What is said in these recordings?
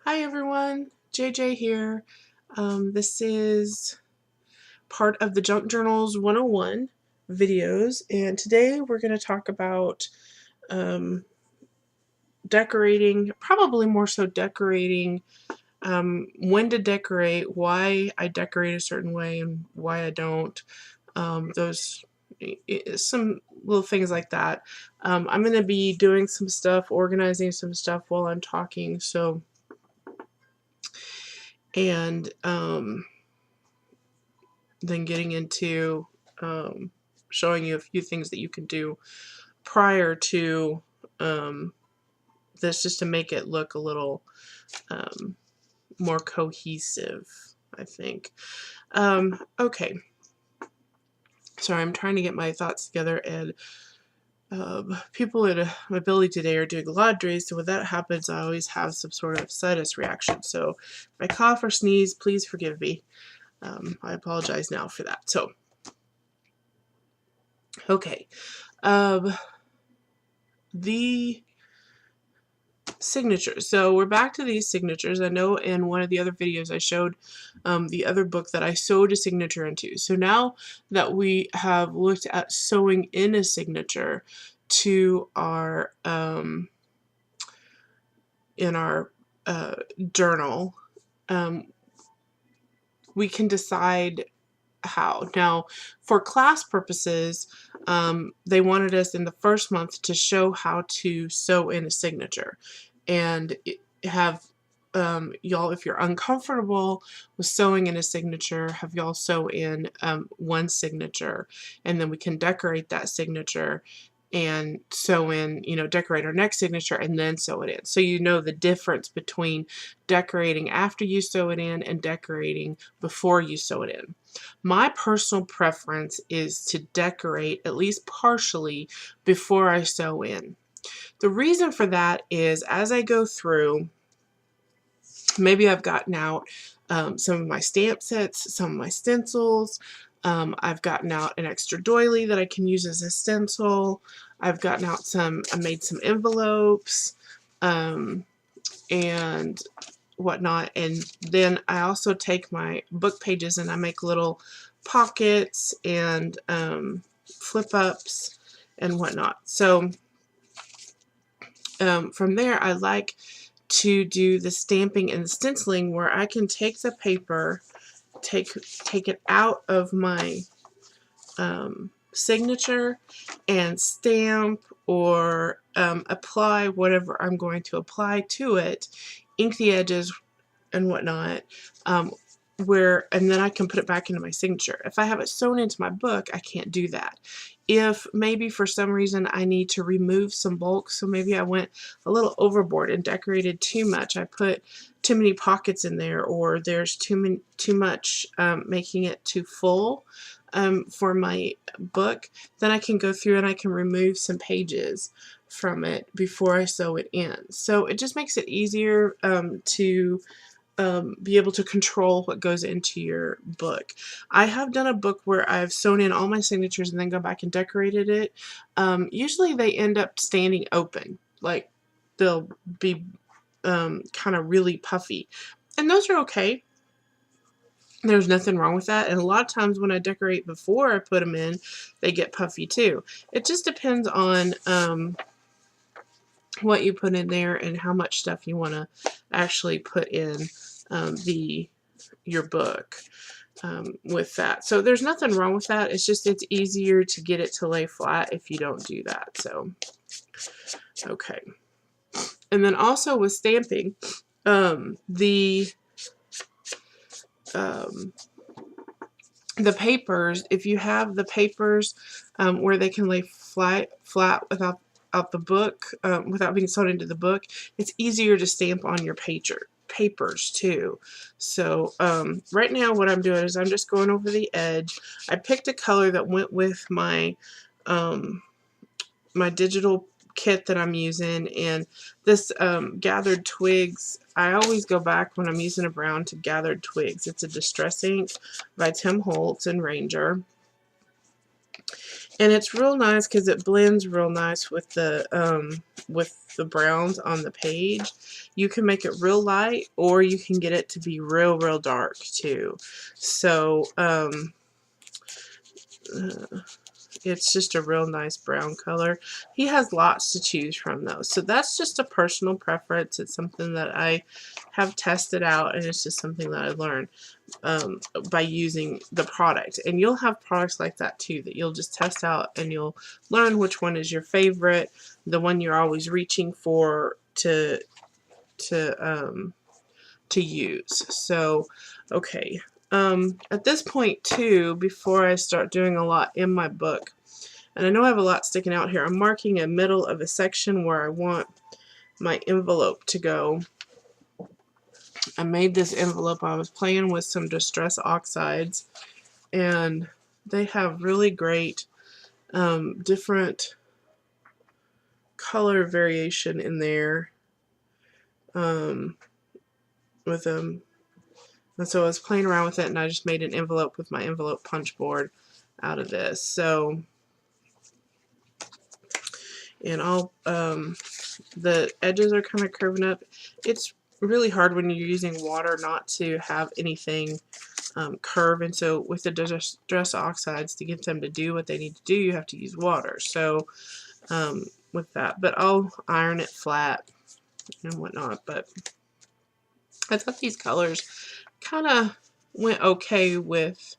Hi everyone, JJ here. This is part of the Junk Journals 101 videos, and today we're going to talk about decorating, probably more so decorating, when to decorate, why I decorate a certain way and why I don't. Those some little things like that. I'm going to be doing some stuff, organizing some stuff while I'm talking, so and then getting into showing you a few things that you can do prior to this, just to make it look a little more cohesive, I think. Okay, sorry, I'm trying to get my thoughts together, and people at Mobility Today are doing laundry, so when that happens, I always have some sort of sinus reaction. So if I cough or sneeze, please forgive me. I apologize now for that. So, okay. The signatures. So we're back to these signatures. I know in one of the other videos I showed the other book that I sewed a signature into. So now that we have looked at sewing in a signature to our in our journal, we can decide how. Now, for class purposes, they wanted us in the first month to show how to sew in a signature and have y'all, if you're uncomfortable with sewing in a signature, have y'all sew in one signature, and then we can decorate that signature and sew in, decorate our next signature and then sew it in. So you know the difference between decorating after you sew it in and decorating before you sew it in. My personal preference is to decorate at least partially before I sew in. The reason for that is as I go through, maybe I've gotten out some of my stamp sets, some of my stencils. I've gotten out an extra doily that I can use as a stencil. I've gotten out I made some envelopes and whatnot. And then I also take my book pages and I make little pockets and flip ups and whatnot. So from there, I like to do the stamping and the stenciling where I can take the paper, take it out of my signature and stamp or apply whatever I'm going to apply to it, ink the edges and whatnot, and then I can put it back into my signature. If I have it sewn into my book, I can't do that. If maybe for some reason I need to remove some bulk, so maybe I went a little overboard and decorated too much, I put too many pockets in there, or there's too much making it too full for my book, then I can go through and I can remove some pages from it before I sew it in. So it just makes it easier to be able to control what goes into your book. I have done a book where I've sewn in all my signatures and then go back and decorated it. Usually they end up standing open, like they'll be kind of really puffy, and those are okay. There's nothing wrong with that, and a lot of times when I decorate before I put them in, they get puffy too. It just depends on what you put in there and how much stuff you want to actually put in your book with that. So there's nothing wrong with that. It's just it's easier to get it to lay flat if you don't do that. So okay. And then also with stamping, the papers, if you have the papers where they can lay flat without out the book, without being sewn into the book, it's easier to stamp on your papers too. So right now what I'm doing is I'm just going over the edge. I picked a color that went with my my digital kit that I'm using, and this Gathered Twigs, I always go back when I'm using a brown to Gathered Twigs. It's a Distress ink by Tim Holtz and Ranger. And it's real nice because it blends real nice with the browns on the page. You can make it real light, or you can get it to be real dark too. So it's just a real nice brown color. He has lots to choose from though, so that's just a personal preference. It's something that I have tested out, and it's just something that I learned by using the product. And you'll have products like that too, that you'll just test out and you'll learn which one is your favorite, the one you're always reaching for to use. So okay, at this point too, before I start doing a lot in my book, and I know I have a lot sticking out here, I'm marking a middle of a section where I want my envelope to go. I made this envelope. I was playing with some Distress Oxides, and they have really great different color variation in there with them. And so I was playing around with it, and I just made an envelope with my envelope punch board out of this. So, and I'll the edges are kind of curving up. It's really hard when you're using water not to have anything curve, and so with the Distress Oxides, to get them to do what they need to do, you have to use water. So with that, but I'll iron it flat and whatnot. But I thought these colors kind of went okay with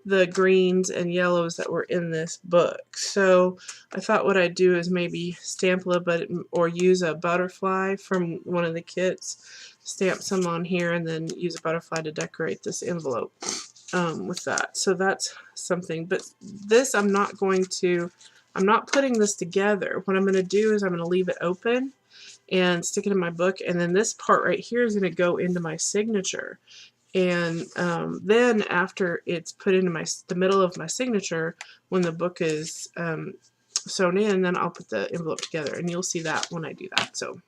the greens and yellows that were in this book. So I thought what I'd do is maybe stamp a little bit, or use a butterfly from one of the kits, stamp some on here, and then use a butterfly to decorate this envelope with that. So that's something. But this, I'm not putting this together. What I'm going to do is I'm going to leave it open and stick it in my book, and then this part right here is going to go into my signature. And then after it's put into the middle of my signature, when the book is sewn in, then I'll put the envelope together, and you'll see that when I do that. So,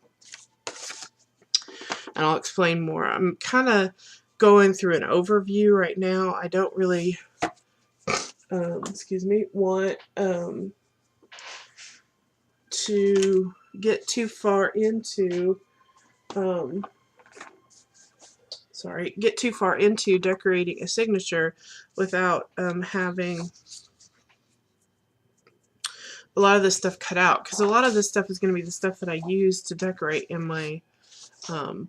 and I'll explain more. I'm kind of going through an overview right now. I don't really, excuse me, want to get too far into decorating a signature without having a lot of this stuff cut out, because a lot of this stuff is going to be the stuff that I use to decorate in my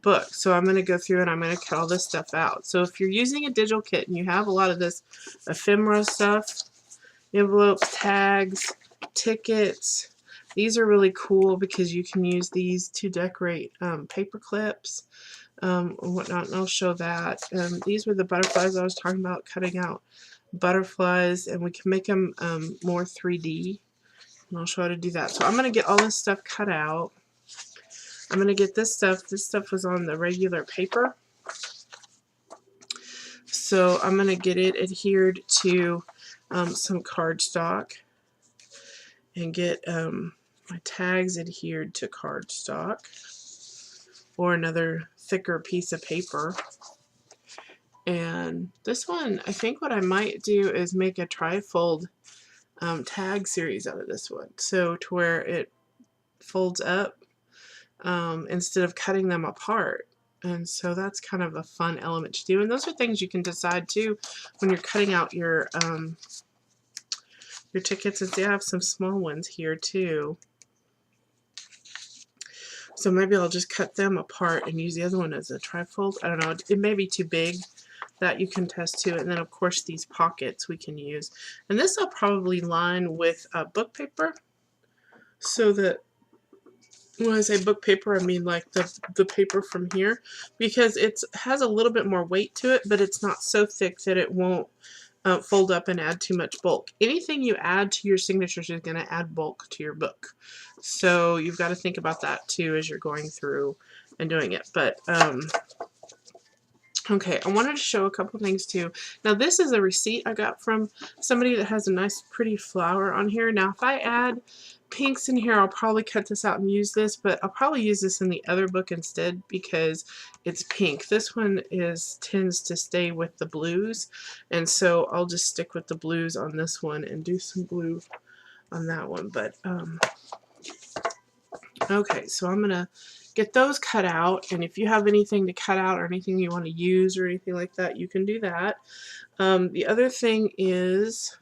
book. So I'm going to go through and I'm going to cut all this stuff out. So if you're using a digital kit and you have a lot of this ephemera stuff, envelopes, tags, tickets, these are really cool because you can use these to decorate paper clips and whatnot, and I'll show that. These were the butterflies I was talking about, cutting out butterflies, and we can make them more 3D, and I'll show how to do that. So I'm going to get all this stuff cut out. I'm going to get this stuff was on the regular paper, so I'm going to get it adhered to some cardstock, and get my tags adhered to cardstock or another thicker piece of paper. And this one, I think what I might do is make a tri-fold tag series out of this one, so to where it folds up instead of cutting them apart. And so that's kind of a fun element to do, and those are things you can decide too when you're cutting out your tickets. And they have some small ones here too, so maybe I'll just cut them apart and use the other one as a trifold. I don't know, it may be too big. That you can test too. And then of course these pockets we can use, and this I'll probably line with book paper, so that when I say book paper, I mean like the paper from here, because it has a little bit more weight to it, but it's not so thick that it won't fold up and add too much bulk. Anything you add to your signatures is going to add bulk to your book, so you've got to think about that too as you're going through and doing it. But okay, I wanted to show a couple things too. Now this is a receipt I got from somebody that has a nice pretty flower on here. Now if I add pinks in here. I'll probably cut this out and use this, but I'll probably use this in the other book instead because it's pink. This one tends to stay with the blues, and so I'll just stick with the blues on this one and do some blue on that one. But okay, so I'm gonna get those cut out, and if you have anything to cut out or anything you want to use or anything like that, you can do that. The other thing is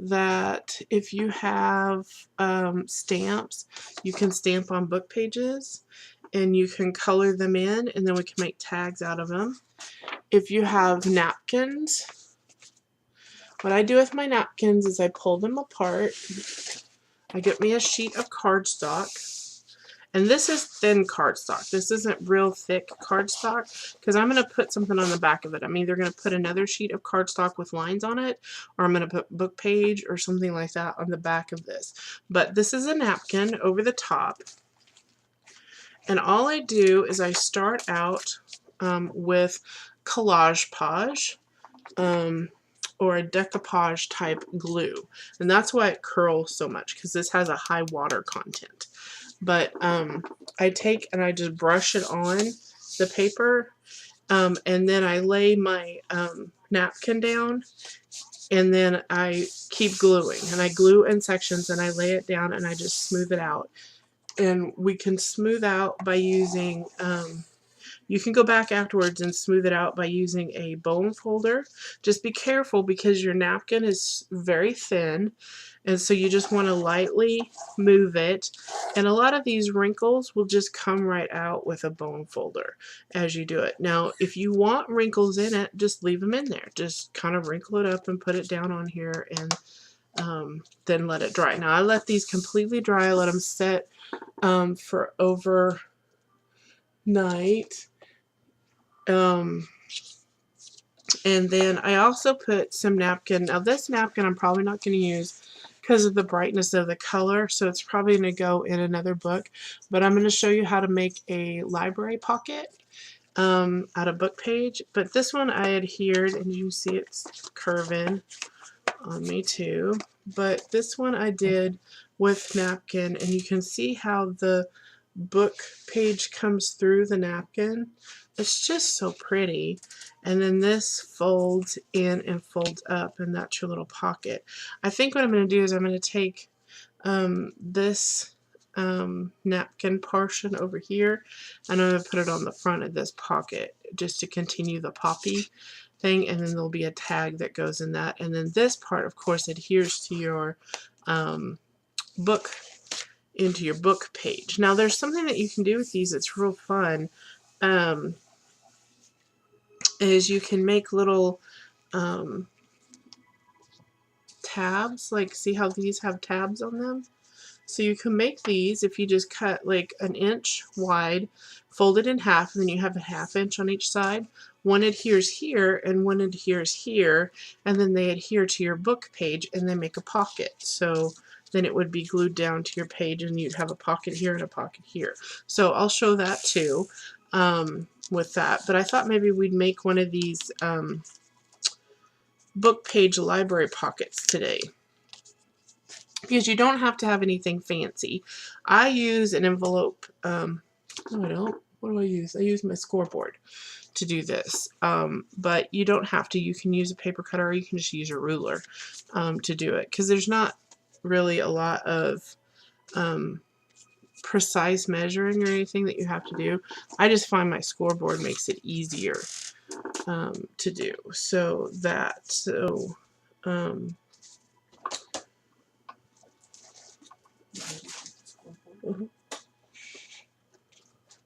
that if you have stamps, you can stamp on book pages and you can color them in, and then we can make tags out of them. If you have napkins, what I do with my napkins is I pull them apart. I get me a sheet of cardstock. And this is thin cardstock. This isn't real thick cardstock because I'm going to put something on the back of it. I'm either going to put another sheet of cardstock with lines on it, or I'm going to put book page or something like that on the back of this. But this is a napkin over the top. And all I do is I start out with Collage Page or a decoupage type glue. And that's why it curls so much, because this has a high water content. But I take and I just brush it on the paper, and then I lay my napkin down, and then I keep gluing. And I glue in sections, and I lay it down, and I just smooth it out. And we can smooth out by using, you can go back afterwards and smooth it out by using a bone folder. Just be careful because your napkin is very thin, and so you just want to lightly move it. And a lot of these wrinkles will just come right out with a bone folder as you do it. Now, if you want wrinkles in it, just leave them in there. Just kind of wrinkle it up and put it down on here, and then let it dry. Now, I let these completely dry. I let them set for overnight. And then I also put some napkin. Now this napkin I'm probably not going to use because of the brightness of the color, so it's probably going to go in another book. But I'm going to show you how to make a library pocket out of book page. But this one I adhered, and you see it's curving on me too. But this one I did with napkin, and you can see how the book page comes through the napkin. It's just so pretty. And then this folds in and folds up, and that's your little pocket. I think what I'm going to do is I'm going to take this napkin portion over here, and I'm going to put it on the front of this pocket just to continue the poppy thing, and then there'll be a tag that goes in that. And then this part, of course, adheres to your book, into your book page. Now there's something that you can do with these that's real fun, is you can make little tabs, like see how these have tabs on them? So you can make these if you just cut like an inch wide, fold it in half, and then you have a 1/2 inch on each side. One adheres here and one adheres here, and then they adhere to your book page and they make a pocket. So then it would be glued down to your page, and you'd have a pocket here and a pocket here. So I'll show that too with that. But I thought maybe we'd make one of these book page library pockets today, because you don't have to have anything fancy. I use an envelope. No, I don't. What do I use? I use my scoreboard to do this. But you don't have to. You can use a paper cutter, or you can just use a ruler to do it, because there's not really a lot of precise measuring or anything that you have to do. I just find my scoreboard makes it easier to do.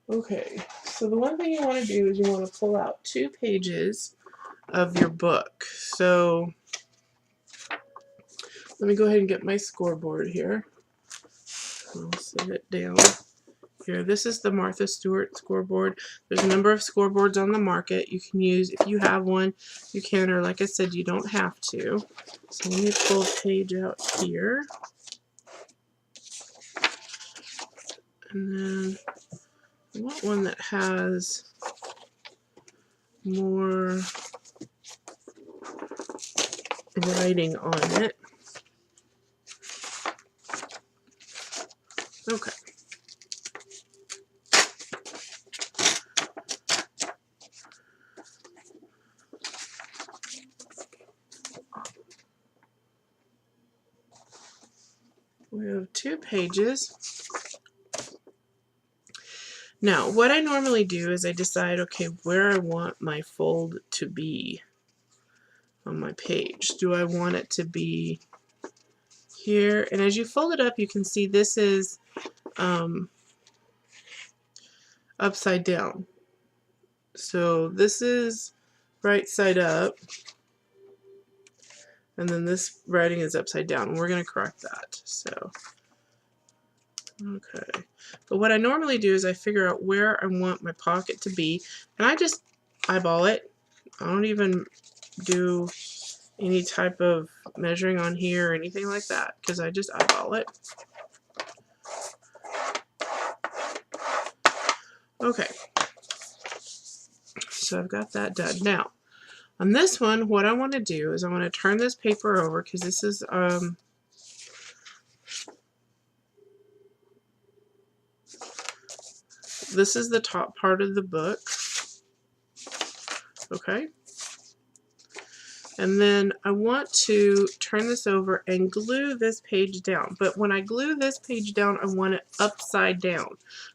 Okay, so the one thing you want to do is you want to pull out 2 pages of your book. So let me go ahead and get my scoreboard here. I'll set it down here. This is the Martha Stewart scoreboard. There's a number of scoreboards on the market you can use. If you have one, you can, or like I said, you don't have to. So let me pull a page out here. And then I want one that has more writing on it. Okay. We have 2 pages. Now, what I normally do is I decide, okay, where I want my fold to be on my page. Do I want it to be here? And as you fold it up, you can see this is upside down. So this is right side up, and then this writing is upside down. We're going to correct that. So, okay. But what I normally do is I figure out where I want my pocket to be, and I just eyeball it. I don't even do any type of measuring on here or anything like that, because I just eyeball it. Okay. So I've got that done. Now, on this one, what I want to do is I want to turn this paper over, because this is the top part of the book. Okay. And then I want to turn this over and glue this page down. But when I glue this page down, I want it upside down.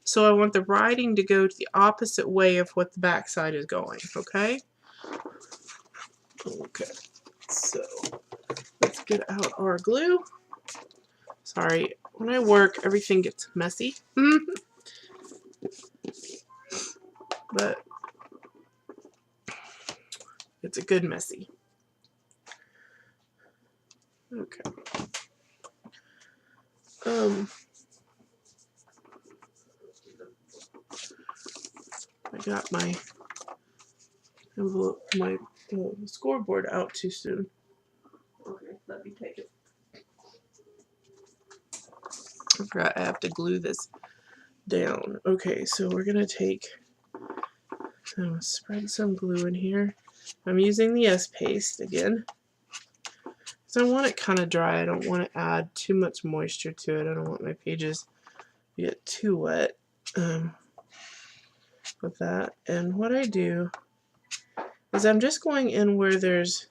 So I want the writing to go to the opposite way of what the back side is going. Okay? Okay. So let's get out our glue. Sorry, when I work, everything gets messy. But it's a good messy. Okay. I got my envelope, my scoreboard out too soon. Okay, let me take it. I forgot I have to glue this down. Okay, so we're gonna take, spread some glue in here. I'm using the S-Paste again. So I want it kind of dry. I don't want to add too much moisture to it. I don't want my pages to get too wet with that. And what I do is I'm just going in where there's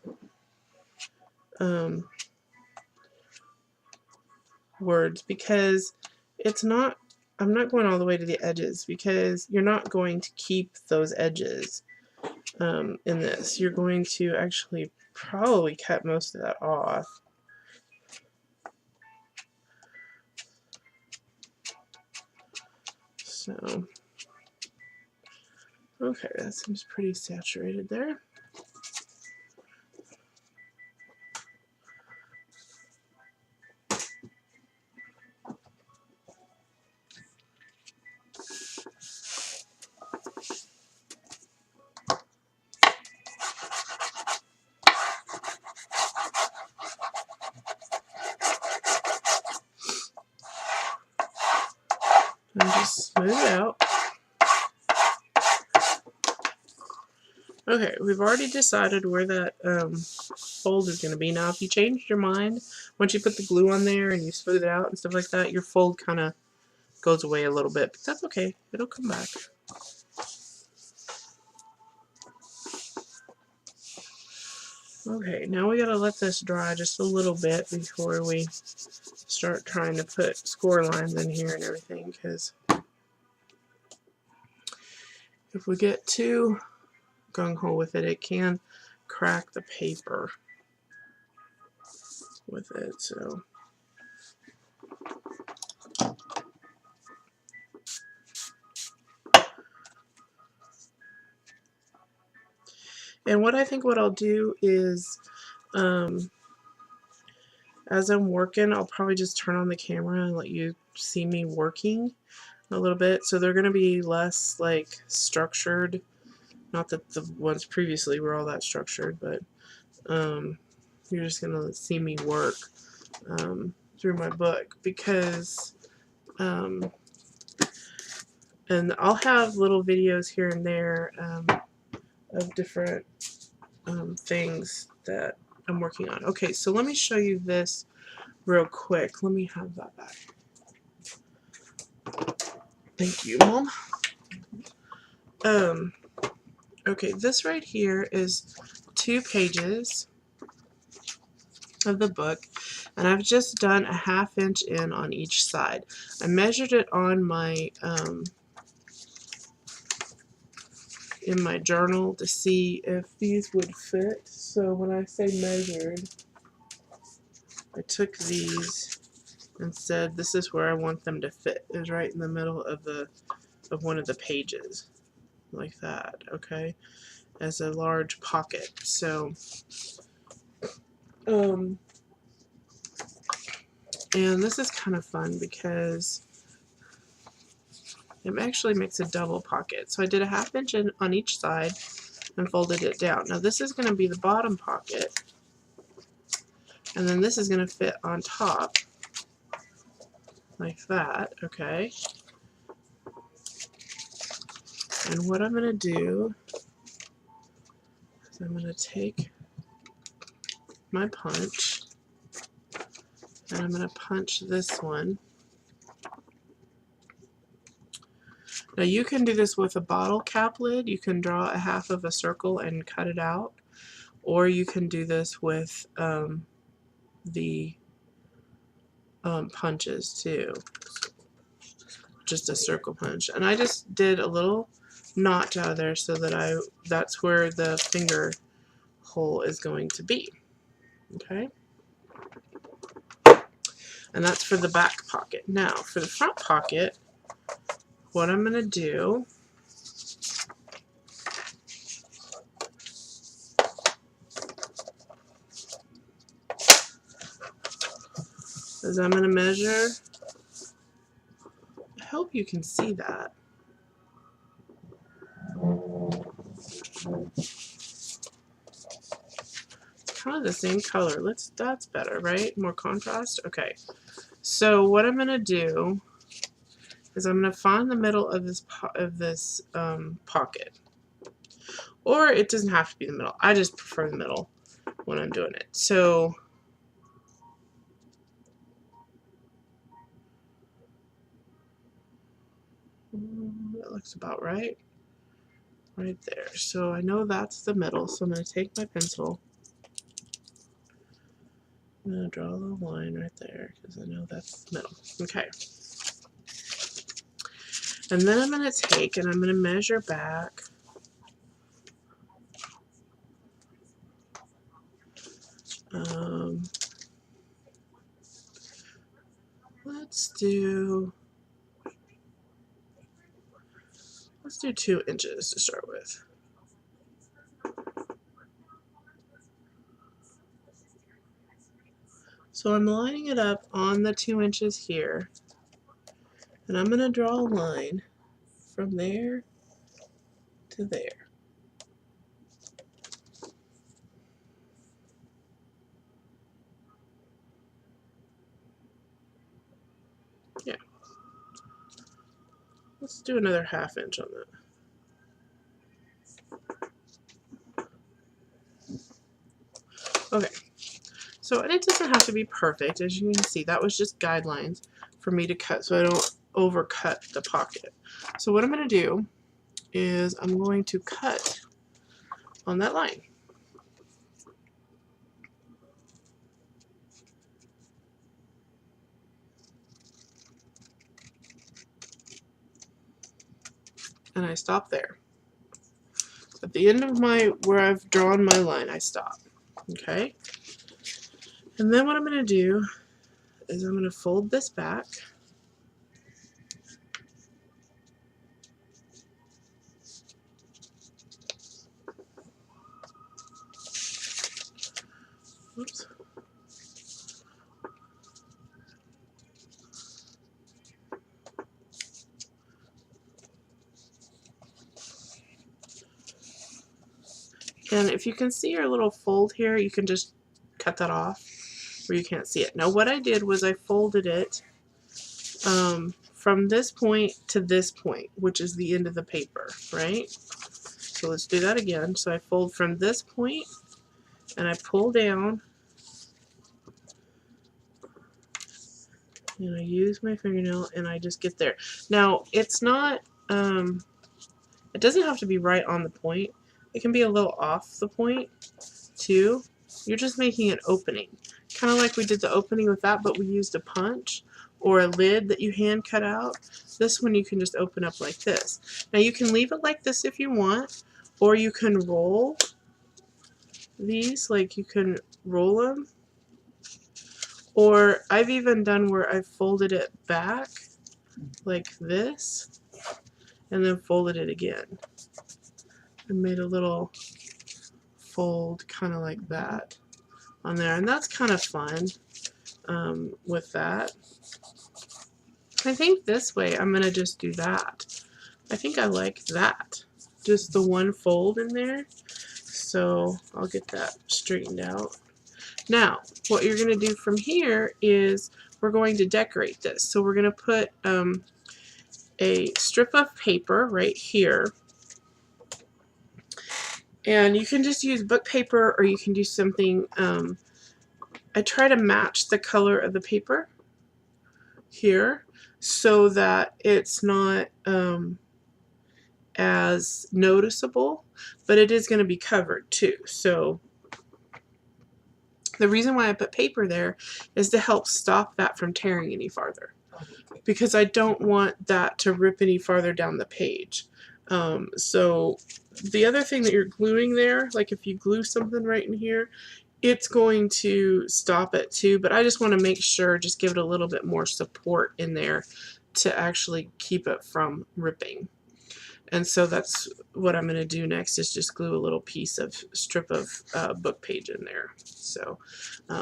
words, because it's not, I'm not going all the way to the edges, because you're not going to keep those edges in this. You're going to actually probably cut most of that off. So, okay, that seems pretty saturated there. And just smooth it out. Okay, we've already decided where that fold is going to be. Now, if you changed your mind, once you put the glue on there and you smooth it out and stuff like that, your fold kind of goes away a little bit. But that's okay. It'll come back. Okay, now we got to let this dry just a little bit before we start trying to put score lines in here and everything, because if we get too gung-ho with it, it can crack the paper with it. So and what I think what I'll do is as I'm working, I'll probably just turn on the camera and let you see me working a little bit, so they're going to be less like structured. Not that the ones previously were all that structured, but you're just going to see me work through my book, because and I'll have little videos here and there of different things that I'm working on. Okay, so let me show you this real quick. Let me have that back. Thank you, Mom. Okay, this right here is 2 pages of the book, and I've just done a 1/2 inch in on each side. I measured it on my in my journal to see if these would fit. So when I say measured, I took these and said this is where I want them to fit. It was right in the middle of one of the pages, like that. Okay, as a large pocket. So and this is kind of fun because it actually makes a double pocket. So I did a 1/2 inch in on each side and folded it down. Now this is going to be the bottom pocket, and then this is going to fit on top like that. Okay, and what I'm going to do is I'm going to take my punch and I'm going to punch this one. Now you can do this with a bottle cap lid. You can draw a 1/2 of a circle and cut it out, or you can do this with the punches too, just a circle punch. And I just did a little notch out of there so that that's where the finger hole is going to be. Okay, and that's for the back pocket. Now for the front pocket, what I'm going to do is I'm going to measure. I hope you can see that. It's kind of the same color. That's better, right? More contrast. Okay. So what I'm going to do is I'm going to find the middle of this pocket. Or it doesn't have to be the middle. I just prefer the middle when I'm doing it. So that looks about right. Right there. So I know that's the middle. So I'm going to take my pencil. I'm going to draw a little line right there because I know that's the middle. Okay. And then I'm going to take and I'm going to measure back. Let's do 2 inches to start with. So I'm lining it up on the 2 inches here, and I'm going to draw a line from there to there. Yeah. Let's do another 1/2 inch on that. Okay. So it doesn't have to be perfect. As you can see, that was just guidelines for me to cut so I don't overcut the pocket. So what I'm going to do is I'm going to cut on that line. And I stop there. At the end of where I've drawn my line, I stop. Okay? And then what I'm going to do is I'm going to fold this back. Oops. And if you can see your little fold here, you can just cut that off where you can't see it. Now what I did was I folded it from this point to this point, which is the end of the paper, right? So let's do that again. So I fold from this point and I pull down And I use my fingernail and I just get there. Now, it's not, it doesn't have to be right on the point. It can be a little off the point too. You're just making an opening. Kind of like we did the opening with that, but we used a punch or a lid that you hand cut out. This one you can just open up like this. Now you can leave it like this if you want, or you can roll these, like you can roll them. Or I've even done where I've folded it back like this and then folded it again. I made a little fold kind of like that on there, and that's kind of fun with that. I think this way I'm going to just do that. I think I like that. Just the one fold in there. So I'll get that straightened out. Now, what you're going to do from here is we're going to decorate this. So we're going to put a strip of paper right here. And you can just use book paper, or you can do something. I try to match the color of the paper here so that it's not as noticeable, but it is going to be covered too. So the reason why I put paper there is to help stop that from tearing any farther, because I don't want that to rip any farther down the page. So the other thing that you're gluing there, like if you glue something right in here, it's going to stop it too, but I just want to make sure, just give it a little bit more support in there to actually keep it from ripping. And so that's what I'm going to do next, is just glue a little piece of strip of book page in there. So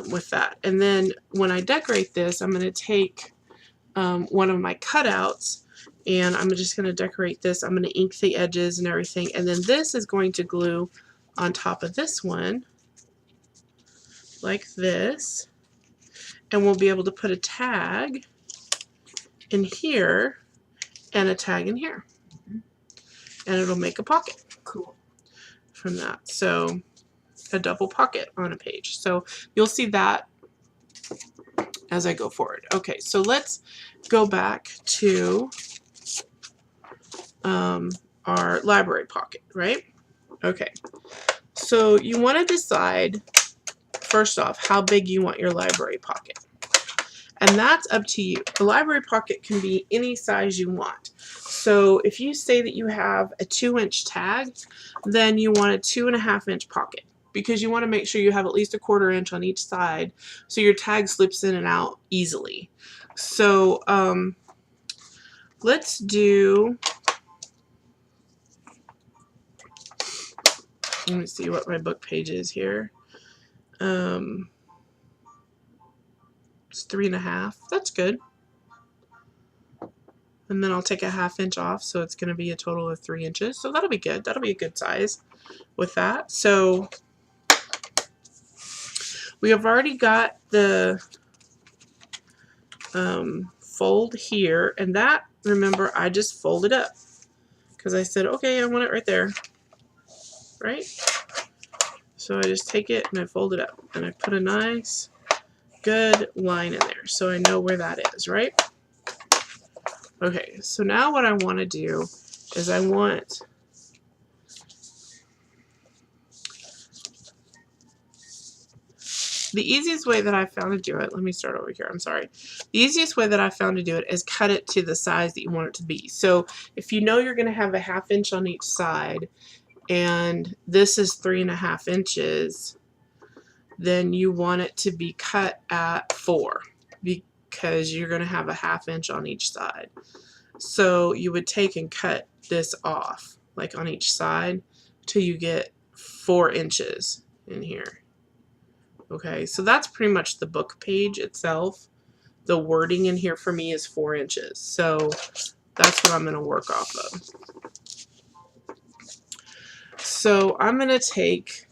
with that. And then when I decorate this, I'm going to take one of my cutouts, and I'm just going to decorate this. I'm going to ink the edges and everything. And then this is going to glue on top of this one like this. And we'll be able to put a tag in here and a tag in here. And it'll make a pocket. Cool. From that. So a double pocket on a page. So you'll see that as I go forward. Okay, so let's go back to our library pocket, right? Okay, so you want to decide first off how big you want your library pocket, and that's up to you. The library pocket can be any size you want. So if you say that you have a 2-inch tag, then you want a 2.5-inch pocket, because you want to make sure you have at least a 1/4 inch on each side so your tag slips in and out easily. So let's do, let me see what my book page is here. It's 3.5. That's good. And then I'll take a 1/2 inch off, so it's going to be a total of 3 inches. So that'll be good. That'll be a good size with that. So we have already got the fold here, and that, remember, I just folded up because I said, okay, I want it right there, right? So I just take it and I fold it up, and I put a nice good line in there so I know where that is, right? Okay, so now what I want to do is I want the easiest way that I found to do it, let me start over here, I'm sorry. The easiest way that I found to do it is cut it to the size that you want it to be. So if you know you're going to have a 1/2 inch on each side, and this is 3.5 inches, then you want it to be cut at 4, because you're going to have a 1/2 inch on each side. So you would take and cut this off, like on each side, till you get 4 inches in here. Okay, so that's pretty much the book page itself. The wording in here for me is 4 inches. So that's what I'm going to work off of. So I'm going to take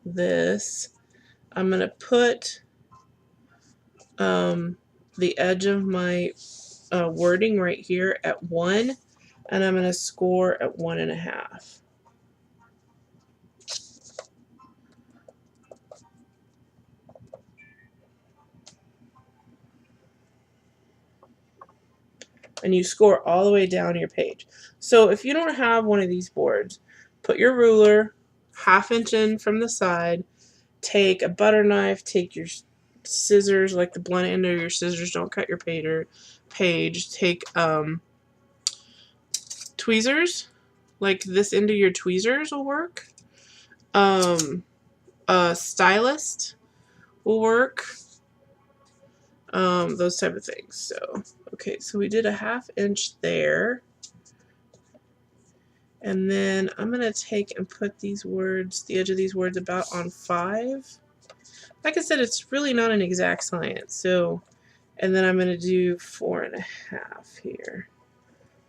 this. I'm going to put the edge of my wording right here at 1, and I'm going to score at 1.5. and you score all the way down your page. So if you don't have one of these boards, put your ruler 1/2 inch in from the side, take a butter knife, take your scissors, like the blunt end of your scissors, don't cut your page, take tweezers, like this end of your tweezers will work, a stylist will work, those type of things. So okay, so we did a 1/2 inch there. And then I'm going to take and put these words, the edge of these words, about on 5. Like I said, it's really not an exact science. So, and then I'm going to do 4.5 here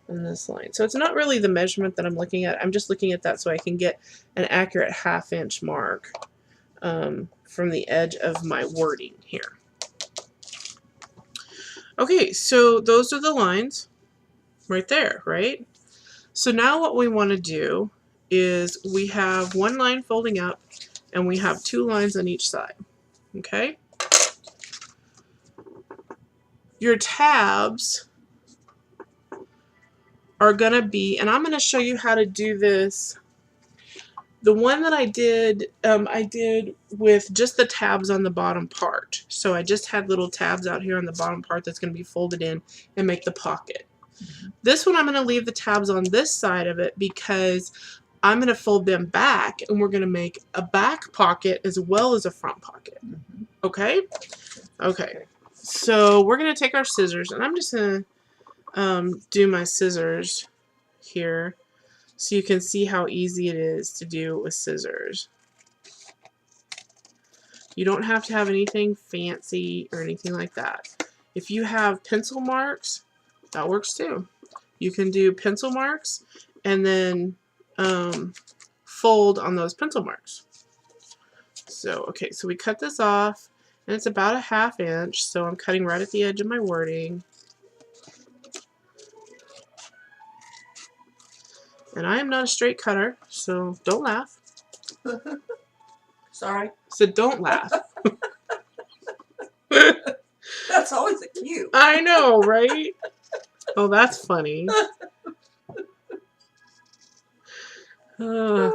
on this line. So it's not really the measurement that I'm looking at. I'm just looking at that so I can get an accurate 1/2 inch mark from the edge of my wording here. Okay, so those are the lines right there, right? So now what we want to do is we have one line folding up and we have 2 lines on each side. Okay? Your tabs are going to be, and I'm going to show you how to do this. The one that I did with just the tabs on the bottom part. So I just had little tabs out here on the bottom part that's going to be folded in and make the pocket. This one I'm going to leave the tabs on this side of it because I'm going to fold them back and we're going to make a back pocket as well as a front pocket. Okay? Okay. So we're going to take our scissors, and I'm just going to do my scissors here so you can see how easy it is to do with scissors. You don't have to have anything fancy or anything like that. If you have pencil marks, that works too. You can do pencil marks and then fold on those pencil marks. So, okay, so we cut this off, and it's about a 1/2 inch, so I'm cutting right at the edge of my wording. And I am not a straight cutter, so don't laugh. Sorry. So don't laugh. That's always a cue. I know, right? Oh, that's funny. I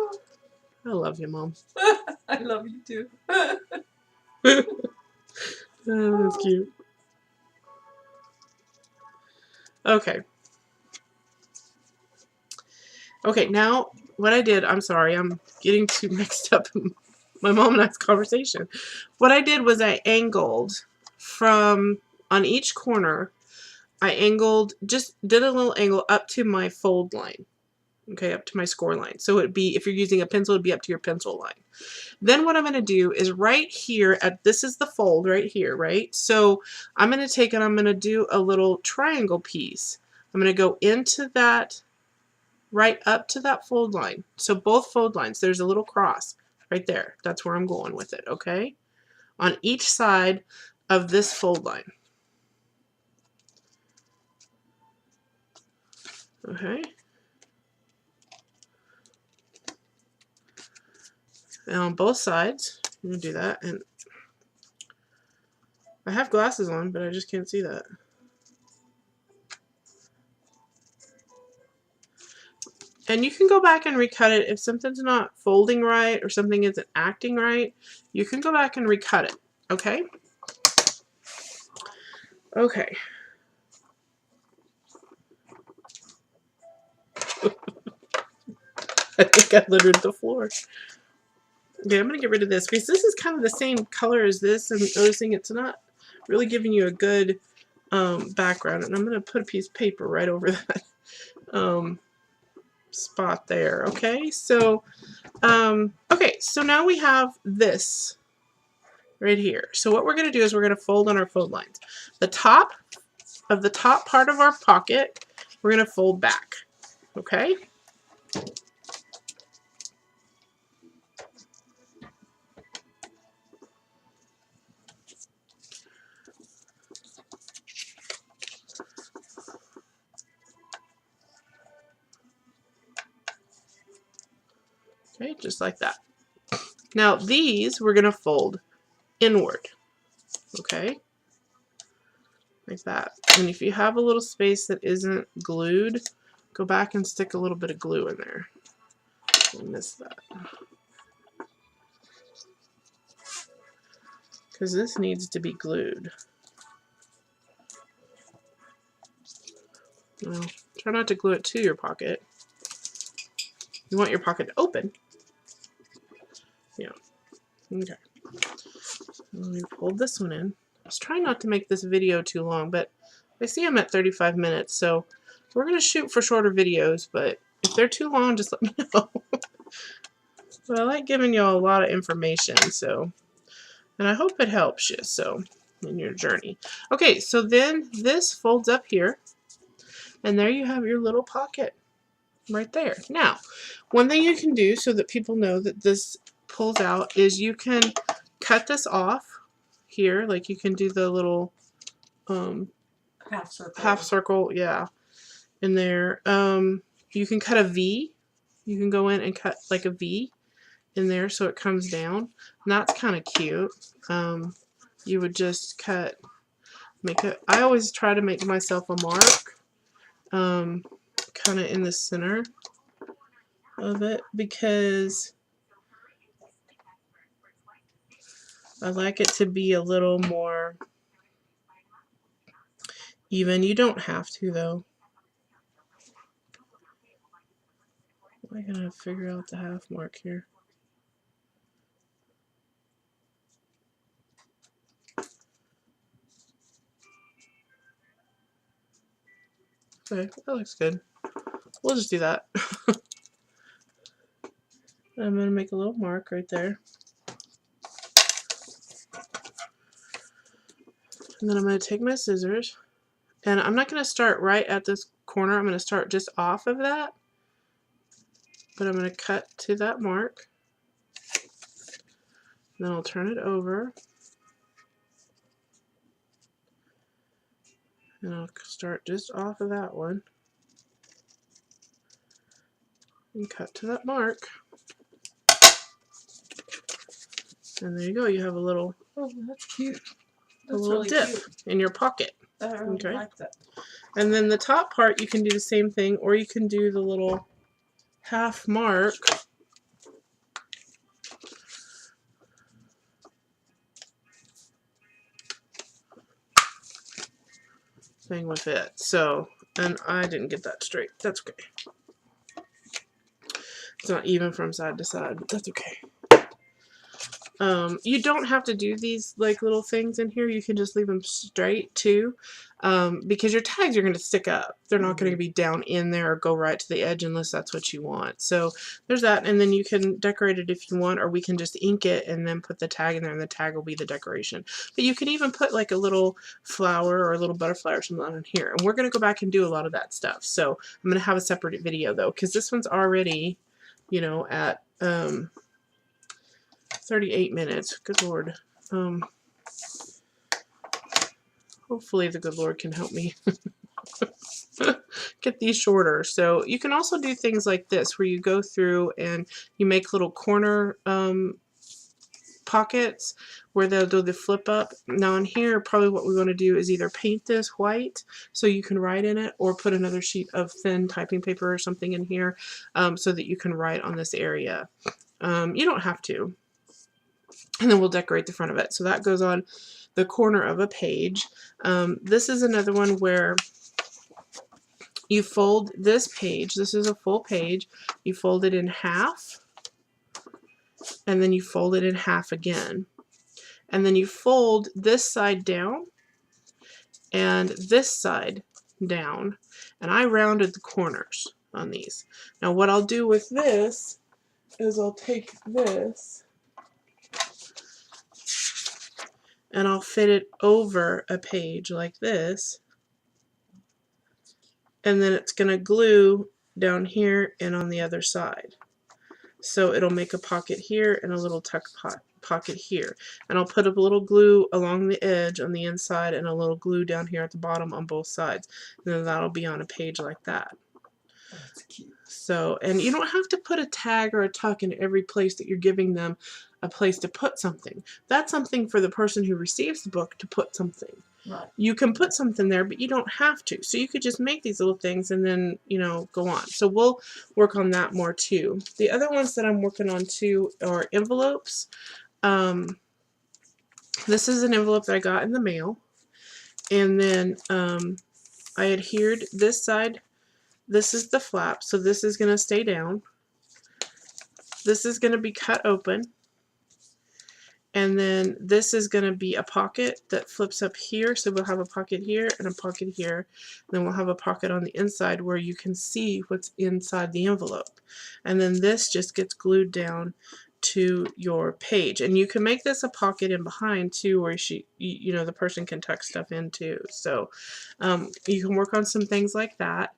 love you, Mom. I love you too. Oh, that's cute. Okay. Okay, now what I did, I'm sorry, I'm getting too mixed up in my mom and I's conversation. What I did was I angled from on each corner. I angled, just did a little angle up to my fold line. Okay, up to my score line. So it'd be, if you're using a pencil, it'd be up to your pencil line. Then what I'm going to do is right here, this is the fold right here, right? So I'm going to take and I'm going to do a little triangle piece. I'm going to go into that, right up to that fold line. So both fold lines, there's a little cross right there. That's where I'm going with it, okay? On each side of this fold line. Okay. And on both sides, I'm going to do that. And I have glasses on, but I just can't see that. And you can go back and recut it. If something's not folding right or something isn't acting right, you can go back and recut it. Okay? Okay. I think I littered the floor. Okay, I'm going to get rid of this because this is kind of the same color as this, and noticing it's not really giving you a good background. And I'm going to put a piece of paper right over that spot there. Okay, so so now we have this right here. So what we're going to do is we're going to fold on our fold lines. The top of the top part of our pocket, we're going to fold back. Okay. Okay, just like that. Now these we're going to fold inward. Okay. like that. And if you have a little space that isn't glued, go back and stick a little bit of glue in there. I missed that. Because this needs to be glued. Well, try not to glue it to your pocket. You want your pocket to open. Yeah. Okay. Let me pull this one in. I was trying not to make this video too long, but I see I'm at 35 minutes, so we're going to shoot for shorter videos, but if they're too long, just let me know. But I like giving y'all a lot of information, so, and I hope it helps you, so, in your journey. Okay, so then this folds up here, and there you have your little pocket right there. Now, one thing you can do so that people know that this pulls out is you can cut this off here, like you can do the little half circle, yeah, in there. You can cut a V. You can go in and cut like a V in there so it comes down, and that's kind of cute. You would just cut, I always try to make myself a mark kind of in the center of it, because I like it to be a little more even. You don't have to, though. I gotta figure out the half mark here. Okay, that looks good. We'll just do that. I'm going to make a little mark right there. And then I'm going to take my scissors. And I'm not going to start right at this corner. I'm going to start just off of that. But I'm going to cut to that mark. Then I'll turn it over. And I'll start just off of that one. And cut to that mark. And there you go. You have a little, oh, that's cute. That's a little really dip cute. in your pocket. I really Okay. like that. And then the top part, you can do the same thing, or you can do the little half mark. Thing with it. So, and I didn't get that straight. That's okay. It's not even from side to side, but that's okay. You don't have to do these like little things in here. You can just leave them straight too, because your tags are going to stick up. They're not going to be down in there or go right to the edge unless that's what you want. So there's that, and then you can decorate it if you want, or we can just ink it and then put the tag in there, and the tag will be the decoration. But you can even put like a little flower or a little butterfly or something on here, and we're going to go back and do a lot of that stuff. So I'm going to have a separate video though, because this one's already, you know, at 38 minutes. Good Lord. Hopefully the good Lord can help me get these shorter. So you can also do things like this where you go through and you make little corner pockets where they'll do the flip up. Now in here, probably what we want to do is either paint this white so you can write in it, or put another sheet of thin typing paper or something in here so that you can write on this area. You don't have to. And then we'll decorate the front of it. So that goes on the corner of a page. This is another one where you fold this page. This is a full page. You fold it in half, and then you fold it in half again. And then you fold this side down and this side down. And I rounded the corners on these. Now what I'll do with this is I'll take this and I'll fit it over a page like this, and then it's going to glue down here and on the other side. So it'll make a pocket here and a little tuck pocket here. And I'll put a little glue along the edge on the inside and a little glue down here at the bottom on both sides. And then that'll be on a page like that. That's cute. So, and you don't have to put a tag or a tuck in every place that you're giving them a place to put something. That's something for the person who receives the book to put something. Right. You can put something there, but you don't have to. So you could just make these little things and then, you know, go on. So we'll work on that more too. The other ones that I'm working on too are envelopes. This is an envelope that I got in the mail. And then I adhered this side. This is the flap, so this is going to stay down. This is going to be cut open. And then this is going to be a pocket that flips up here. So we'll have a pocket here and a pocket here. And then we'll have a pocket on the inside where you can see what's inside the envelope. And then this just gets glued down to your page. And you can make this a pocket in behind too, where you know, the person can tuck stuff into. So you can work on some things like that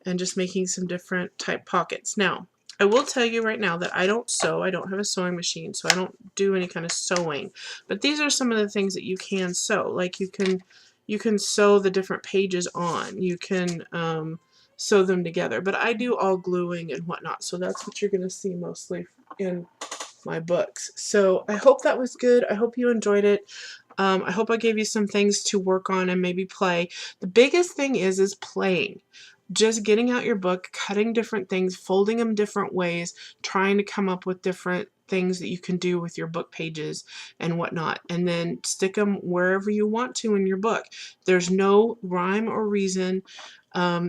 and just making some different type pockets. Now, I will tell you right now that I don't sew. I don't have a sewing machine, so I don't do any kind of sewing. But these are some of the things that you can sew. Like you can sew the different pages on. You can sew them together. But I do all gluing and whatnot, so that's what you're going to see mostly in my books. So I hope that was good. I hope you enjoyed it. I hope I gave you some things to work on and maybe play. The biggest thing is playing. Just getting out your book, cutting different things, folding them different ways, trying to come up with different things that you can do with your book pages and whatnot, and then stick them wherever you want to in your book. There's no rhyme or reason.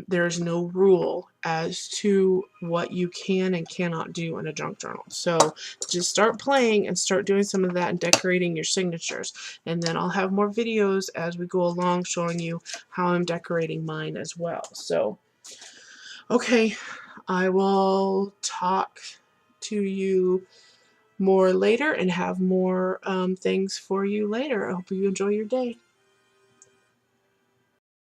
There's no rule as to what you can and cannot do in a junk journal. So just start playing and start doing some of that and decorating your signatures. And then I'll have more videos as we go along showing you how I'm decorating mine as well. So okay, I will talk to you more later and have more things for you later. I hope you enjoy your day.